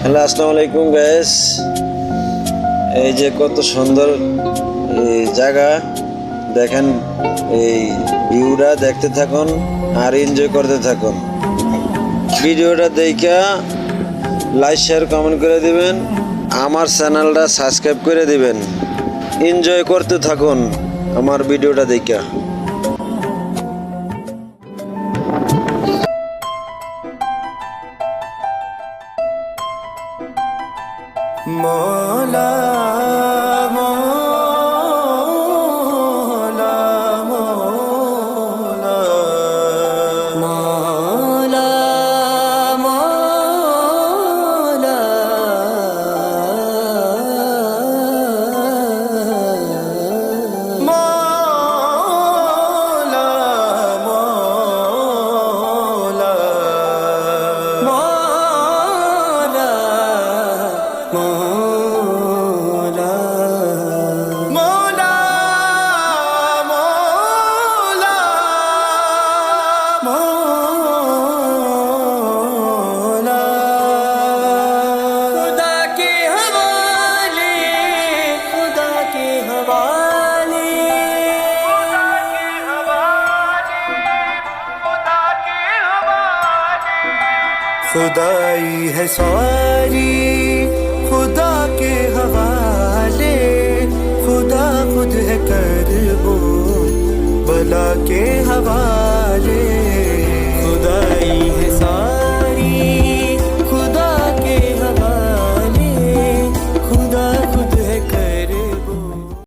Hello, আসসালামু আলাইকুম guys. এই যে কত সুন্দর এই জায়গা দেখেন, এই ভিউটা দেখতে থাকুন আর এনজয় করতে থাকুন। ভিডিওটা দেখে লাইক শেয়ার কমেন্ট করে দিবেন, আমার চ্যানেলটা সাবস্ক্রাইব করে দিবেন। এনজয় করতে থাকুন আমার ভিডিওটা দেখে। মৌলা মৌলা মৌলা মৌলা মৌলা মৌলা खुदाई है सारी खुदा के हवाले, खुदा खुद है कर वो बला के हवाले।